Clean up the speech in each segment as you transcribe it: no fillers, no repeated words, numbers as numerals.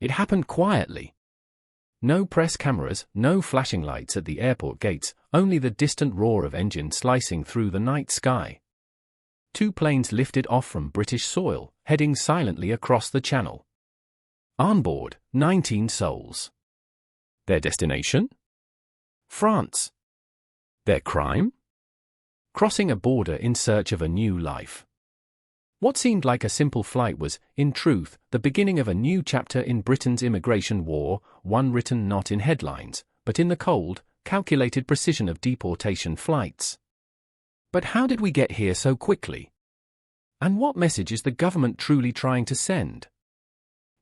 It happened quietly. No press cameras, no flashing lights at the airport gates, only the distant roar of engines slicing through the night sky. 2 planes lifted off from British soil, heading silently across the Channel. On board, 19 souls. Their destination? France. Their crime? Crossing a border in search of a new life. What seemed like a simple flight was, in truth, the beginning of a new chapter in Britain's immigration war, one written not in headlines, but in the cold, calculated precision of deportation flights. But how did we get here so quickly? And what message is the government truly trying to send?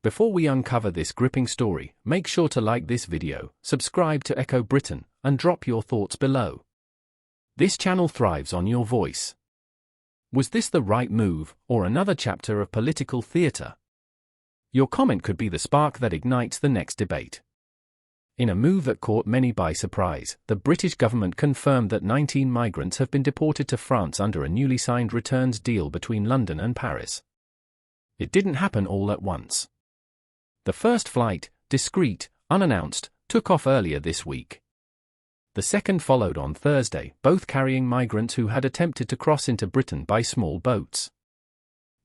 Before we uncover this gripping story, make sure to like this video, subscribe to Echo Britain, and drop your thoughts below. This channel thrives on your voice. Was this the right move, or another chapter of political theatre? Your comment could be the spark that ignites the next debate. In a move that caught many by surprise, the British government confirmed that 19 migrants have been deported to France under a newly signed returns deal between London and Paris. It didn't happen all at once. The first flight, discreet, unannounced, took off earlier this week. The second followed on Thursday, both carrying migrants who had attempted to cross into Britain by small boats.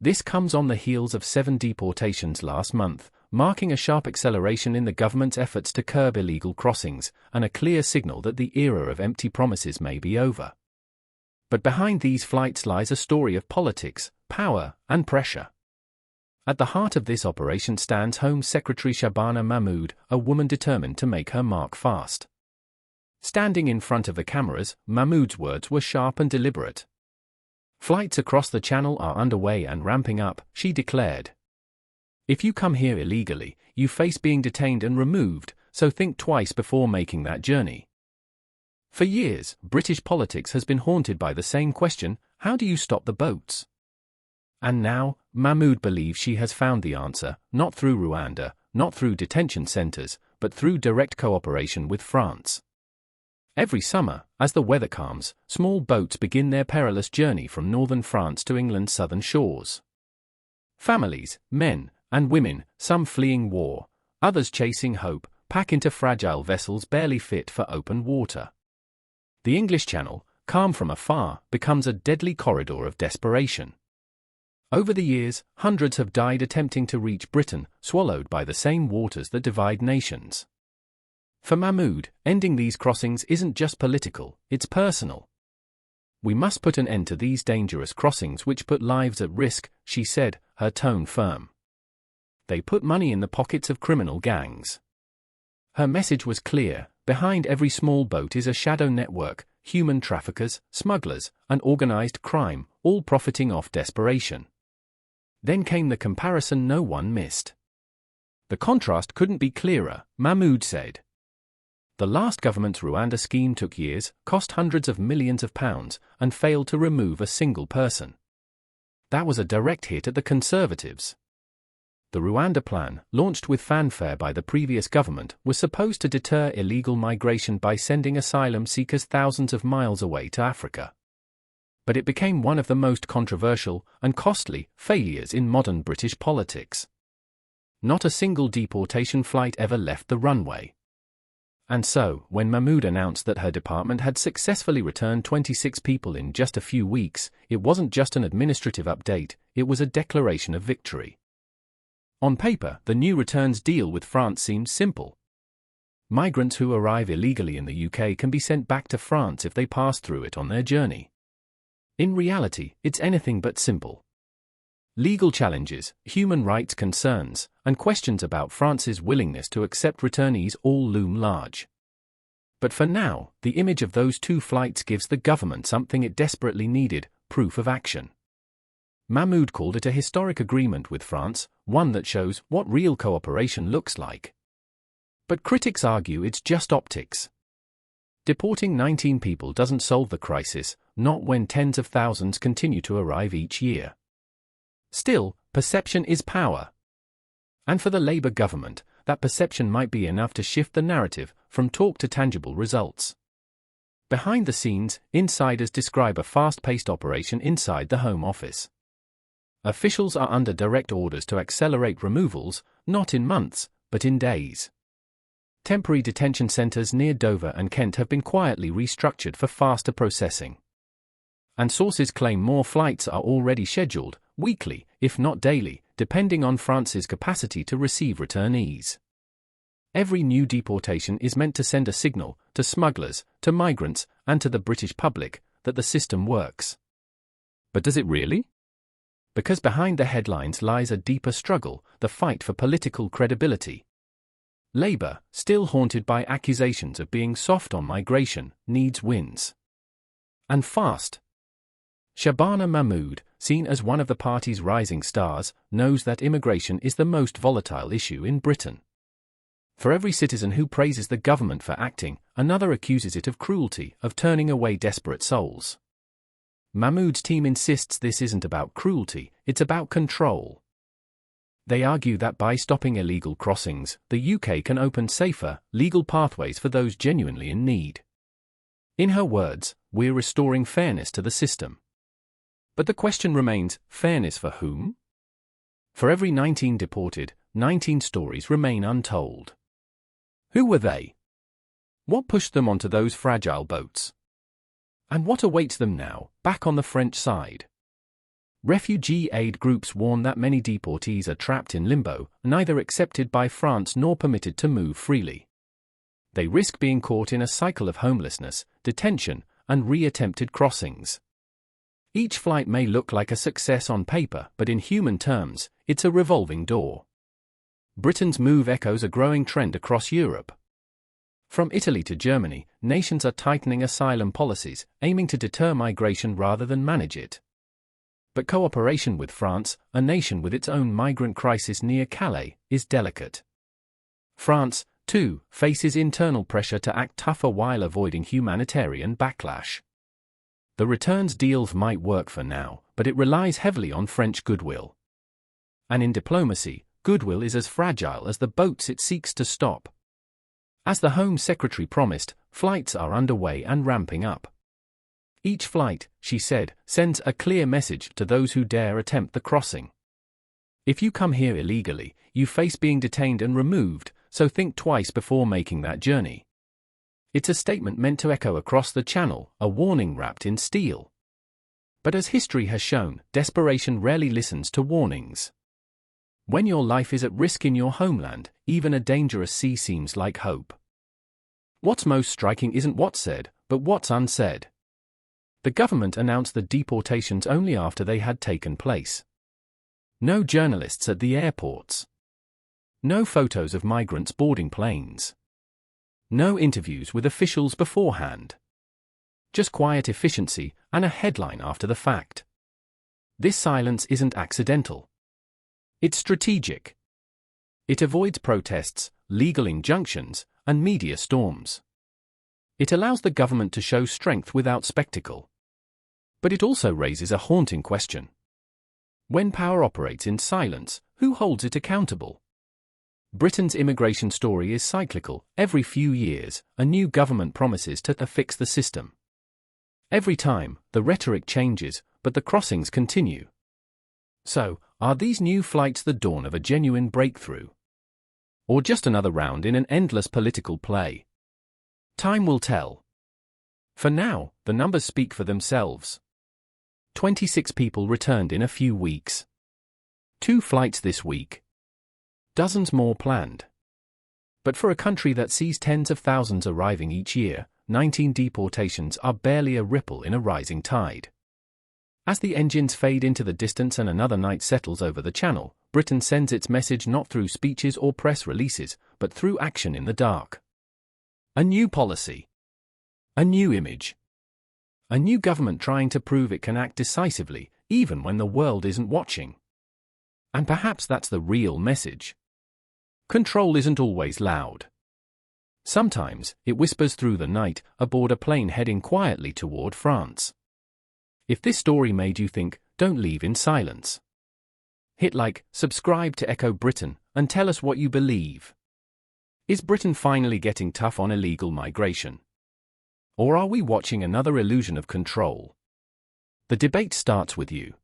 This comes on the heels of 7 deportations last month, marking a sharp acceleration in the government's efforts to curb illegal crossings, and a clear signal that the era of empty promises may be over. But behind these flights lies a story of politics, power, and pressure. At the heart of this operation stands Home Secretary Shabana Mahmood, a woman determined to make her mark fast. Standing in front of the cameras, Mahmood's words were sharp and deliberate. Flights across the Channel are underway and ramping up, she declared. If you come here illegally, you face being detained and removed, so think twice before making that journey. For years, British politics has been haunted by the same question: how do you stop the boats? And now, Mahmood believes she has found the answer, not through Rwanda, not through detention centres, but through direct cooperation with France. Every summer, as the weather calms, small boats begin their perilous journey from northern France to England's southern shores. Families, men, and women, some fleeing war, others chasing hope, pack into fragile vessels barely fit for open water. The English Channel, calm from afar, becomes a deadly corridor of desperation. Over the years, hundreds have died attempting to reach Britain, swallowed by the same waters that divide nations. For Mahmood, ending these crossings isn't just political, it's personal. We must put an end to these dangerous crossings which put lives at risk, she said, her tone firm. They put money in the pockets of criminal gangs. Her message was clear: behind every small boat is a shadow network, human traffickers, smugglers, and organized crime, all profiting off desperation. Then came the comparison no one missed. The contrast couldn't be clearer, Mahmood said. The last government's Rwanda scheme took years, cost hundreds of millions of pounds, and failed to remove a single person. That was a direct hit at the Conservatives. The Rwanda plan, launched with fanfare by the previous government, was supposed to deter illegal migration by sending asylum seekers thousands of miles away to Africa. But it became one of the most controversial and costly failures in modern British politics. Not a single deportation flight ever left the runway. And so, when Mahmood announced that her department had successfully returned 26 people in just a few weeks, it wasn't just an administrative update, it was a declaration of victory. On paper, the new returns deal with France seemed simple. Migrants who arrive illegally in the UK can be sent back to France if they pass through it on their journey. In reality, it's anything but simple. Legal challenges, human rights concerns, and questions about France's willingness to accept returnees all loom large. But for now, the image of those 2 flights gives the government something it desperately needed: proof of action. Mahmood called it a historic agreement with France, one that shows what real cooperation looks like. But critics argue it's just optics. Deporting 19 people doesn't solve the crisis, not when tens of thousands continue to arrive each year. Still, perception is power. And for the Labour government, that perception might be enough to shift the narrative from talk to tangible results. Behind the scenes, insiders describe a fast-paced operation inside the Home Office. Officials are under direct orders to accelerate removals, not in months, but in days. Temporary detention centres near Dover and Kent have been quietly restructured for faster processing. And sources claim more flights are already scheduled, weekly, if not daily, depending on France's capacity to receive returnees. Every new deportation is meant to send a signal to smugglers, to migrants, and to the British public that the system works. But does it really? Because behind the headlines lies a deeper struggle, the fight for political credibility. Labour, still haunted by accusations of being soft on migration, needs wins. And fast. Shabana Mahmood, seen as one of the party's rising stars, knows that immigration is the most volatile issue in Britain. For every citizen who praises the government for acting, another accuses it of cruelty, of turning away desperate souls. Mahmood's team insists this isn't about cruelty, it's about control. They argue that by stopping illegal crossings, the UK can open safer, legal pathways for those genuinely in need. In her words, we're restoring fairness to the system. But the question remains, fairness for whom? For every 19 deported, 19 stories remain untold. Who were they? What pushed them onto those fragile boats? And what awaits them now, back on the French side? Refugee aid groups warn that many deportees are trapped in limbo, neither accepted by France nor permitted to move freely. They risk being caught in a cycle of homelessness, detention, and re-attempted crossings. Each flight may look like a success on paper, but in human terms, it's a revolving door. Britain's move echoes a growing trend across Europe. From Italy to Germany, nations are tightening asylum policies, aiming to deter migration rather than manage it. But cooperation with France, a nation with its own migrant crisis near Calais, is delicate. France, too, faces internal pressure to act tougher while avoiding humanitarian backlash. The returns deals might work for now, but it relies heavily on French goodwill. And in diplomacy, goodwill is as fragile as the boats it seeks to stop. As the Home Secretary promised, flights are underway and ramping up. Each flight, she said, sends a clear message to those who dare attempt the crossing. If you come here illegally, you face being detained and removed, so think twice before making that journey. It's a statement meant to echo across the Channel, a warning wrapped in steel. But as history has shown, desperation rarely listens to warnings. When your life is at risk in your homeland, even a dangerous sea seems like hope. What's most striking isn't what's said, but what's unsaid. The government announced the deportations only after they had taken place. No journalists at the airports. No photos of migrants boarding planes. No interviews with officials beforehand. Just quiet efficiency and a headline after the fact. This silence isn't accidental. It's strategic. It avoids protests, legal injunctions, and media storms. It allows the government to show strength without spectacle. But it also raises a haunting question. When power operates in silence, who holds it accountable? Britain's immigration story is cyclical. Every few years, a new government promises to fix the system. Every time, the rhetoric changes, but the crossings continue. So, are these new flights the dawn of a genuine breakthrough? Or just another round in an endless political play? Time will tell. For now, the numbers speak for themselves. 26 people returned in a few weeks. 2 flights this week. Dozens more planned. But for a country that sees tens of thousands arriving each year, 19 deportations are barely a ripple in a rising tide. As the engines fade into the distance and another night settles over the Channel, Britain sends its message not through speeches or press releases, but through action in the dark. A new policy. A new image. A new government trying to prove it can act decisively, even when the world isn't watching. And perhaps that's the real message. Control isn't always loud. Sometimes, it whispers through the night, aboard a plane heading quietly toward France. If this story made you think, don't leave in silence. Hit like, subscribe to Echo Britain, and tell us what you believe. Is Britain finally getting tough on illegal migration? Or are we watching another illusion of control? The debate starts with you.